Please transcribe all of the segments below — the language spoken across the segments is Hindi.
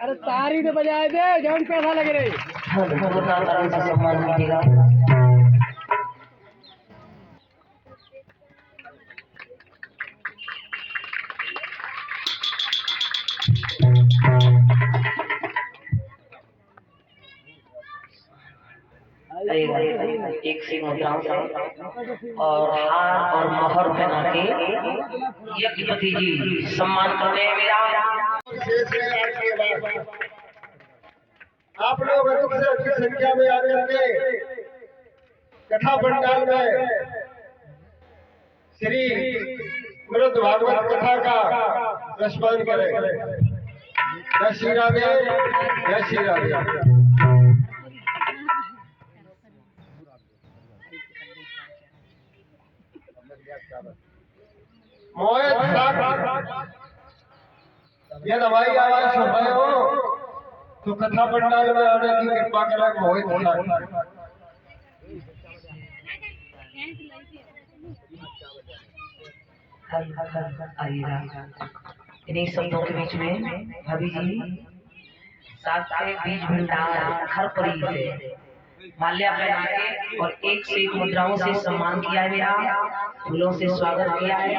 अरे तारी तो बजाए दे, जौन पैसा लग रही सम्मान कीजिएगा। एक सी मुद्राओं से और हार और मोहर पहना के यज्ञपति जी सम्मान करते हैं मेरा। आप लोग अधिक से अधिक संख्या में आकर के कथा पंडाल में श्री मृद भागवत कथा का रसपान करें। जय श्री राधे, जय श्री राधे। मोहित यदि हमारी आवाज सुन रहे हो तो कथा पंडाल में आने की कृपा करें। मोहित इन्हीं शब्दों के बीच में भाभी जी साथ के बीज भंडार खरपरी से माल्या पहना के और एक से एक मुद्राओं से सम्मान किया है मेरा, फूलों से स्वागत किया है।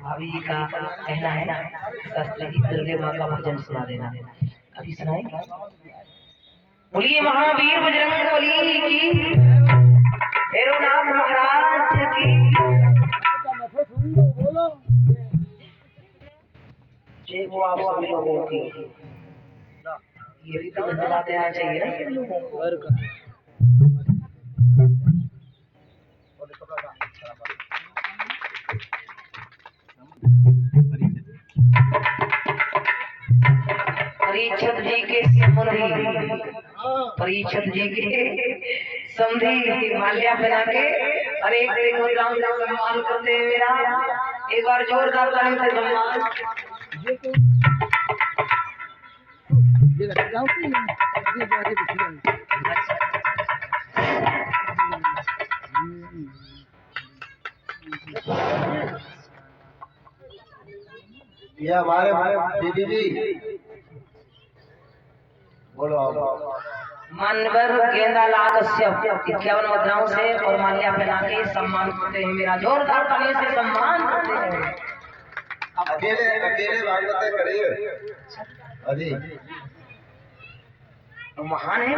भाभी जी का कहना है ना, शास्त्री जी दुर्गे माँ का भजन सुना देना। अभी सुनाएंगे। बोलिए महावीर बजरंग बली की, भैरवनाथ महाराज की। जय हो आप सभी लोगों की। ये भी तो धन्यवाद देना चाहिए ना सभी लोगों को। परीक्षित जी के समधी, परीक्षित जी के समधी माल्या पहना के और एक से मुद्राओं से सम्मान करते हैं मेरा। एक बार जोरदार ताली से सम्मान। ये हमारे दीदी जी बोलो। मानवर गेंदा लाल 51 मुद्राओं से और माल्या पहना के सम्मान करते हैं मेरा। जोरदार ताली से सम्मान करते हैं। अकेले अकेले भागवत करिए अजी महान है।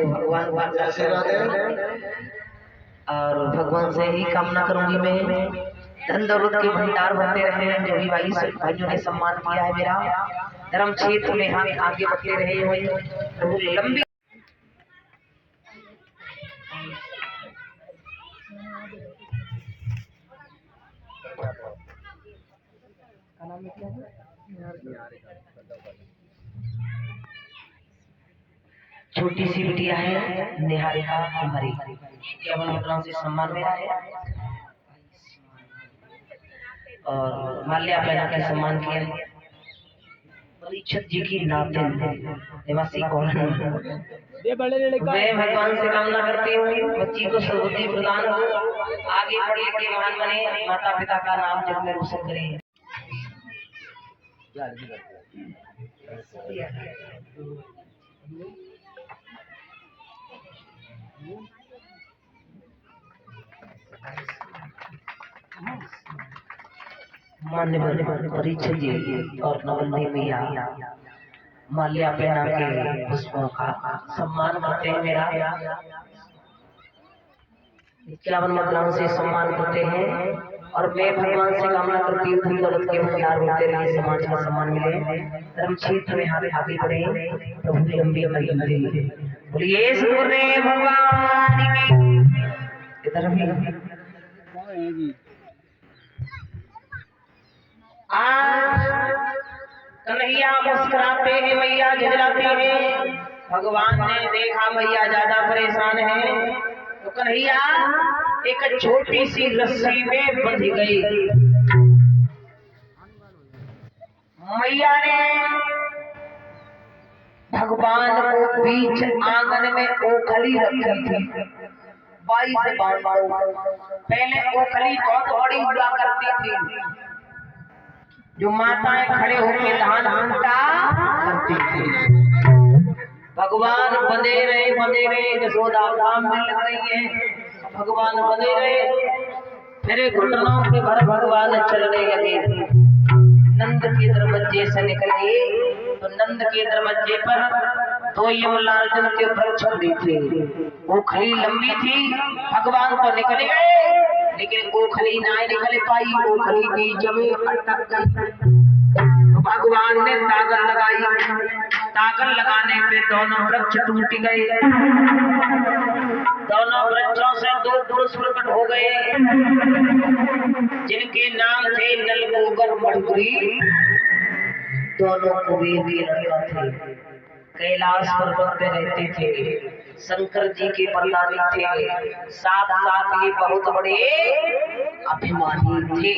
भगवान और भगवान से ही कामना करूंगी मैं, धन दौलत के भंडार भरते रहे। जो भी भाइयों ने सम्मान किया है मेरा, धर्म क्षेत्र में हम आगे बढ़ते रहे हुए लंबी। छोटी सी बिटिया है निहारिका हमारी, 51 मुद्राओं से सम्मान मिला है और माल्या पहना के सम्मान किया है। परीक्षित जी की नातिन निवासी कौन है? मैं भगवान से कामना करती हूँ बच्ची को सद्बुद्धि प्रदान हो, आगे पढ़ लिख के महान बने, माता पिता का नाम जग में रोशन करे। मान्यवर परीक्षित जी और नवल्ली मैया माल्या पहना के पुष्पों का सम्मान करते हैं मेरा। 51 मुद्राओं से सम्मान करते हैं और मैं भगवान से कामना करती हूँ धन दौलत के भंडार होते रहे, समाज का सम्मान मिले, धर्म क्षेत्र में आगे बढ़े, प्रभु लंबी उम्र दे। बोलिए सूर्य भगवान की। इधर भी आज कन्हैया मुस्कुराते हैं, मैया झुलाती है। भगवान ने देखा मैया ज्यादा परेशान है तो कन्हैया एक छोटी सी रस्सी में बंध गई। मैया ने भगवान को बीच आंगन में ओखली रखी थी 22 बांधों। पहले ओखली बहुत बड़ी हुआ करती थी, जो माताएं खड़े होकर धान कूटा करती थी। भगवान बंधे रहे, यशोदा काम में लग रही है, भगवान बंधे रहे। फिर घुटनों के भर भगवान चलने लगे। नंद के दरवाजे से निकले तो नंद के दरवाजे पर 2 यमलार्जुन के वृक्ष भी थे। ओखली लंबी थी, भगवान तो निकल गए लेकिन ओखली ना निकल पाई, ओखली बीच में अटक गई। तो भगवान ने ताकत लगाई, ताकत लगाने पे दोनों वृक्ष टूट गए। दोनों वृक्षों से 2 पुरुष प्रकट हो गए, जिनके नाम थे नलगोबर मणिपुरी। दोनों कुबेर लड़का थे, कैलाश पर्वत पे रहते थे, शंकर जी के प्रदानी थे, साथ साथ ये बहुत बड़े अभिमानी थे।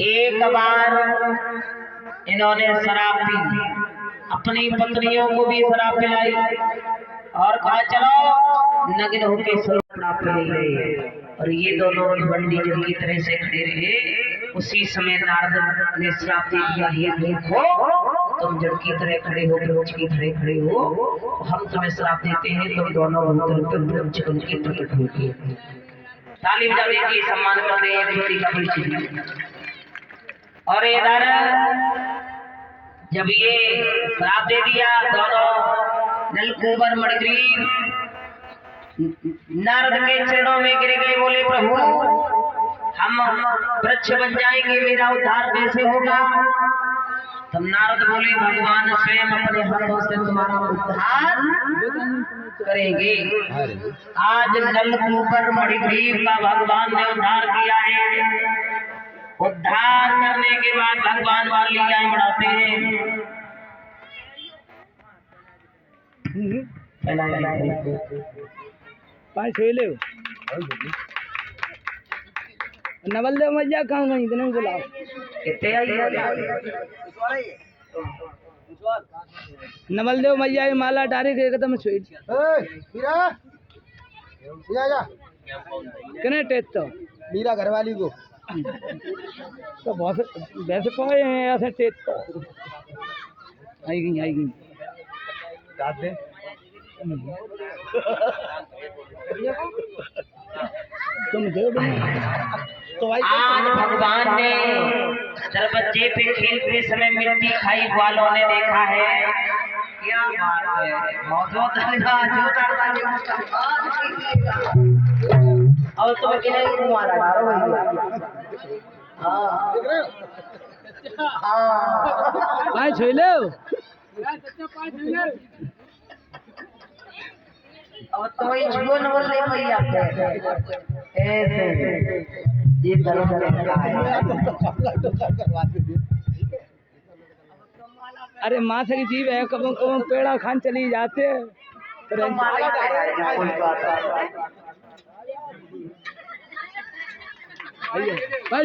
एक बार इन्होंने शराब पी, अपनी पत्नियों को भी शराब पिलाई और कहा चलो नग्न होके शराब पी ले। और ये दोनों बंडी जब की तरह से खड़े रहे, उसी समय नारद ने श्राप दे दिया, ये देखो तुम जब की तरह खड़े हो, वृक्ष की तरह खड़े हो, हम तुम्हें श्राप देते हैं, तुम दोनों वृक्ष बन के प्रकट होगी। ताली बजा दीजिए, सम्मान कर दे का परिचय। और इधर जब ये श्राप दे दिया, दोनों नलकूबर मणिग्रीव नारद के चरणों में गिर गए, बोले प्रभु हम वृक्ष बन जाएंगे, मेरा उद्धार कैसे होगा? तब नारद बोले भगवान स्वयं अपने हाथों से तुम्हारा उद्धार करेंगे। आज नलकूबर मणिग्रीव का भगवान ने उद्धार किया है। उद्धार करने के बाद भगवान वाली लीलाएं बढ़ाते हैं। नवलदेव मैया कहाँ गई? इतने बुलाओ। नवलदेव मैया ये माला डायरेक्ट एकदम स्वीट कने टेस्ट तो मीरा घरवाली को तो बहुत वैसे पाए हैं ऐसे टेस्ट तो आई गई दादे तुम दे तो आज भगवान ने दरवाजे पे खेलते समय मिट्टी खाई वालों ने देखा है। क्या बात है, बहुत और तुम अकेले मारा मारो पाए छोले अब तो ये जीवन बोलने भैया ऐसे ये धर्म का है। अरे माँ से जीव है, कब पेड़ा खान चली जाते भाई